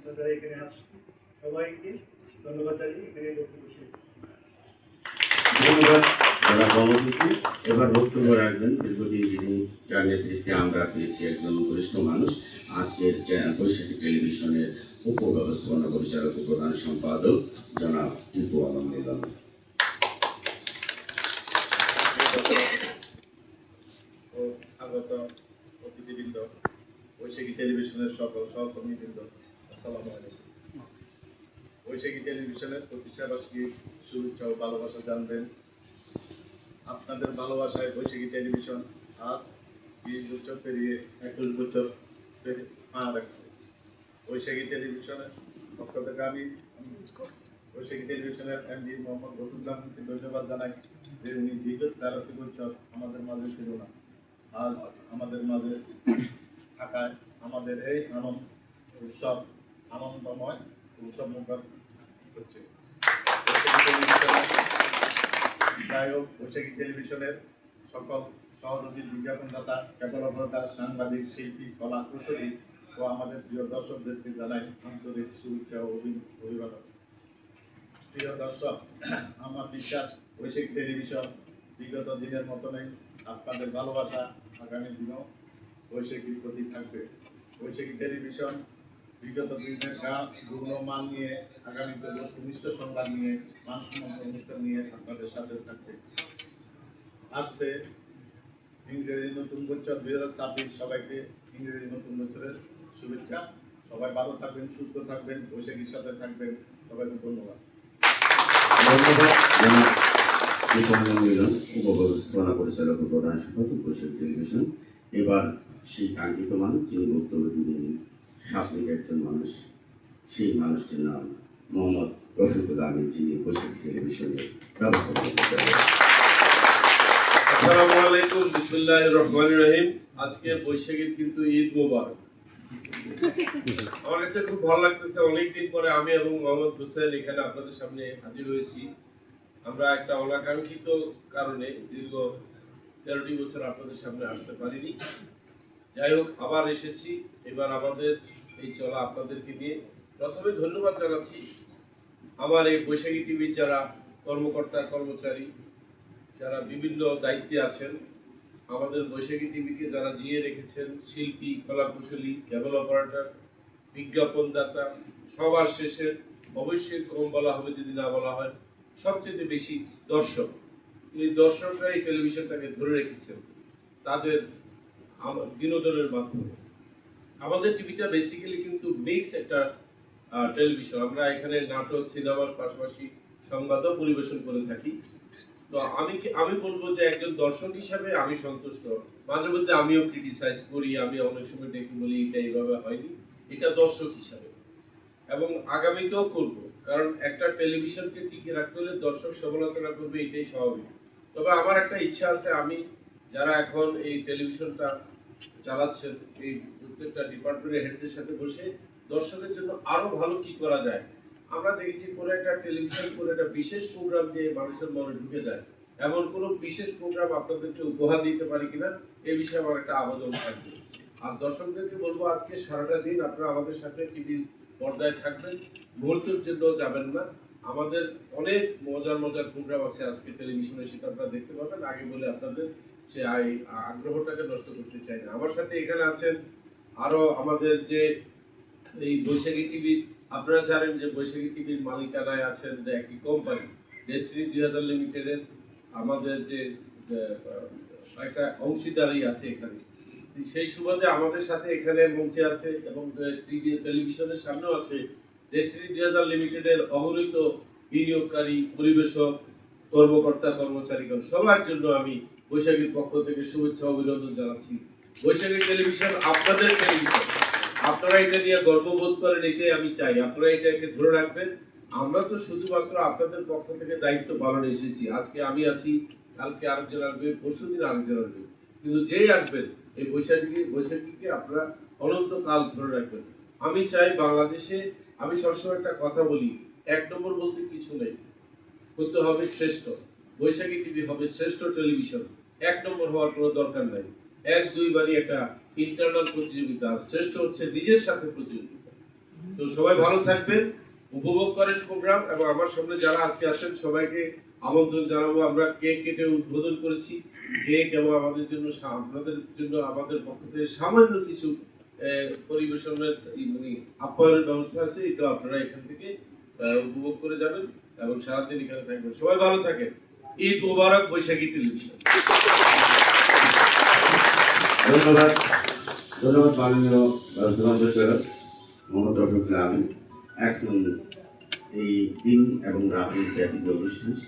যারা এখানে আসছে সবাইকে ধন্যবাদ জানিয়ে এখানে বক্তব্য শেষ। ধন্যবাদ যারা কর্মসূচি। এবার বক্তব্য রাখবেন দীর্ঘদিন যিনি যার নেতৃত্বে আমরা পেয়েছি একজন বরিষ্ঠ মানুষ, আজকের বৈশাখী টেলিভিশনের উপব্যবস্থাপনা পরিচালক ও প্রধান সম্পাদক জনাব টিপু আলম মিলন। আগত অতিথিবৃন্দ, বৈশাখী টেলিভিশনের সকল সহকর্মীবৃন্দ, আসসালামু আলাইকুম। বৈশাখী টেলিভিশনের প্রতিষ্ঠাবার্ষিকীর শুভেচ্ছা ও ভালোবাসা জানবেন। আপনাদের ভালোবাসায় বৈশাখী টেলিভিশন আজ 20 বছর পেরিয়ে 21 বছর পা রাখছে। বৈশাখী টেলিভিশনের পক্ষ থেকে আমি বৈশাখী টেলিভিশনের এমডি মোহাম্মদ গফুরুল্লাহকে ধন্যবাদ জানাই যে উনি দীর্ঘ 13 বছর আমাদের মাঝে ছিল না, আজ আমাদের মাঝে থাকায় আমাদের এই উৎসব আনন্দময় উৎসব মুখর হচ্ছে। যাই হোক, বৈশাখী টেলিভিশনের সকল সহযোগী বিজ্ঞাপনদাতা, ডেভেলপাররা, সাংবাদিক, শিল্পী, কলা কুশলী ও আমাদের প্রিয় দর্শকদেরকে জানাই আন্তরিক শুভেচ্ছা ও অভিবাদন। প্রিয় দর্শক, আমার বিশ্বাস বৈশাখী টেলিভিশন বিগত দিনের মতনই আপনাদের ভালোবাসা আগামী দিনেও বৈশাখীর প্রতি থাকবে। বৈশাখী টেলিভিশন বিগত দিনের গান গুণমান নিয়ে আগামীতে বস্তুনিষ্ঠ সংবাদ নিয়ে মানসম্মত অনুষ্ঠান নিয়ে আপনাদের সাথে থাকবে। আসছে ইংরেজি নতুন বছর 2026, সবাইকে ইংরেজি নতুন বছরের শুভেচ্ছা। সবাই ভালো থাকবেন, সুস্থ থাকবেন, বৈশাখীর সাথে থাকবেন। সবাইকে ধন্যবাদ। মিলন উপব্যবস্থাপনা পরিচালক ও প্রধান সম্পাদক বৈশাখী টেলিভিশন। এবার সেই কাঙ্ক্ষিত মানুষ যিনি বক্তব্য দিবেন, সামনের একজন মানুষ, সেই মানুষটির নাম মোহাম্মদ রফিকুল আমিন, যিনি বৈশাখী টেলিভিশনের ব্যবস্থাপনা পরিচালক। আসসালামু আলাইকুম, বিসমিল্লাহির রহমানির রহিম। আজকে বৈশাখীর কিন্তু ঈদ মোবারক। আমার কাছে খুব ভালো লাগতেছে, অনেকদিন পরে আমি এবং মোহাম্মদ হোসেন এখানে আপনাদের সামনে হাজির হয়েছি। আমরা একটা অনাকাঙ্ক্ষিত কারণে দীর্ঘ 13টি বছর আপনাদের সামনে আসতে পারিনি। যাই হোক, আবার এসেছি। এবার আমাদের এই চলা আপনাদেরকে নিয়ে প্রথমে ধন্যবাদ জানাচ্ছি আমার এই বৈশাখী টিভির যারা কর্মকর্তা কর্মচারী, যারা বিভিন্ন দায়িত্বে আছেন, আমাদের বৈশাখী টিভিকে যারা জিয়ে রেখেছেন, শিল্পী, কলাকুশলী, কেবল অপারেটর, বিজ্ঞাপনদাতা, সবার শেষে অবশ্যই কম বলা হবে যদি না বলা হয়, সবচেয়ে বেশি দর্শক। এই দর্শকরা এই টেলিভিশনটাকে ধরে রেখেছেন তাদের বিনোদনের মাধ্যমে। আমাদের টিভিটা বেসিক্যালি কিন্তু মিক্স একটা টেলিভিশন। আমরা এখানে নাটক, সিনেমার পাশাপাশি সংবাদও পরিবেশন করে থাকি। তো আমি বলবো যে একজন দর্শক হিসাবে আমি সন্তুষ্ট। মাঝে মধ্যে আমিও ক্রিটিসাইজ করি, আমি অনেক সময় ডেকে বলি এটা এইভাবে হয়নি, এটা দর্শক হিসাবে, এবং আগামীতেও করব। কারণ একটা টেলিভিশনকে টিকে রাখতে হলে দর্শক সমালোচনা করবে, এটাই স্বাভাবিক। তবে আমার একটা ইচ্ছা আছে, আমি যারা এখন এই টেলিভিশনটা চালাচ্ছেন, এই প্রত্যেকটা ডিপার্টমেন্টের হেডদের সাথে বসে দর্শকের জন্য আরো ভালো কি করা যায়। আমরা দেখেছি কোনো একটা টেলিভিশন কোনো একটা বিশেষ প্রোগ্রাম দিয়ে মানুষের মনে ঢুকে যায়, এমন কোনো বিশেষ প্রোগ্রাম আপনাদেরকে উপহার দিতে পারি কিনা এই বিষয়ে আমার একটা আবেদন থাকবে। আর দর্শকদেরকে বলবো, আজকে সারাটা দিন আপনারা আমাদের সাথে টিভির পর্দায় থাকবেন, মুহূর্তের জন্য যাবেন না। আমাদের অনেক মজার মজার প্রোগ্রাম আছে আজকে টেলিভিশনে, সেটা আপনারা দেখতে পাবেন। আগে বলে আপনাদের সে আগ্রহটাকে নষ্ট করতে চাই না। আমার সাথে এখানে আছেন আরো আমাদের যে এই বৈশাখী টিভি, আপনারা জানেন যে বৈশাখী টিভির মালিকানায় আছেন যে একটি কোম্পানি ডেস্টিনি 2000 লিমিটেডের, আমাদের যে একটা অংশীদারি আছে এখানে। সেই সুবাদে আমাদের সাথে এখানে মঞ্চে আছে এবং টেলিভিশনের সামনেও আছে ডেস্টিনি 2000 লিমিটেডের অগণিত বিনিয়োগকারী, পরিবেশক, কর্মকর্তা কর্মচারীগণ, সবার জন্য আমি বৈশাখীর পক্ষ থেকে শুভেচ্ছা অভিনন্দন জানাচ্ছি। বৈশাখী টেলিভিশন আপনাদের টেলিভিশন, আপনারা এটা নিয়ে গর্ববোধ করেন, এটাই আমি চাই। আপনারা এটাকে ধরে রাখবেন। আমরা তো শুধুমাত্র আপনাদের পক্ষ থেকে দায়িত্ব পালনে এসেছি। আজকে আমি আছি, কালকে আরেকজন আসবে, পরশুদিন আরেকজন আসবে, কিন্তু যেই আসবেন এই বৈশাখীকে আপনারা অনন্তকাল ধরে রাখবেন। আমি চাই বাংলাদেশে, আমি সবসময় একটা কথা বলি, 1 নম্বর বলতে কিছু নেই, হতে হবে শ্রেষ্ঠ। বৈশাখী টিভি হবে শ্রেষ্ঠ টেলিভিশন। 1 নম্বর হওয়ার কোনো দরকার নাই। 1-2 বারই একটা ইন্টারনাল প্রতিযোগিতা, শ্রেষ্ঠ হচ্ছে নিজের সাথে প্রতিযোগিতা। তো সবাই ভালো থাকবেন, উপভোগ করেন প্রোগ্রাম, এবং আমার সামনে যারা আজকে আছেন সবাইকে আমন্ত্রণ জানাবো। আমরা কেক কেটে উদ্বোধন করেছি, কেক এবং আমাদের জন্য আপনাদের জন্য আমাদের পক্ষ থেকে সামান্য কিছু পরিবেশনের মানে আপ্যায়নের ব্যবস্থা আছে, এটা আপনারা এখান থেকে উপভোগ করে যাবেন এবং সারাদিন এখানে থাকবেন। সবাই ভালো থাকেন। ঈদ মোবারক, বৈশাখী টেলিভিশন। ধন্যবাদ। ধন্যবাদ মাননীয় ব্যবস্থাপনা পরিচালক মোহাম্মদ রফিকুল আলম। এখন এই দিন এবং রাতের ব্যাপী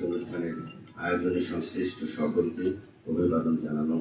অনুষ্ঠানের আয়োজনে সংশ্লিষ্ট সকলকে অভিবাদন জানানো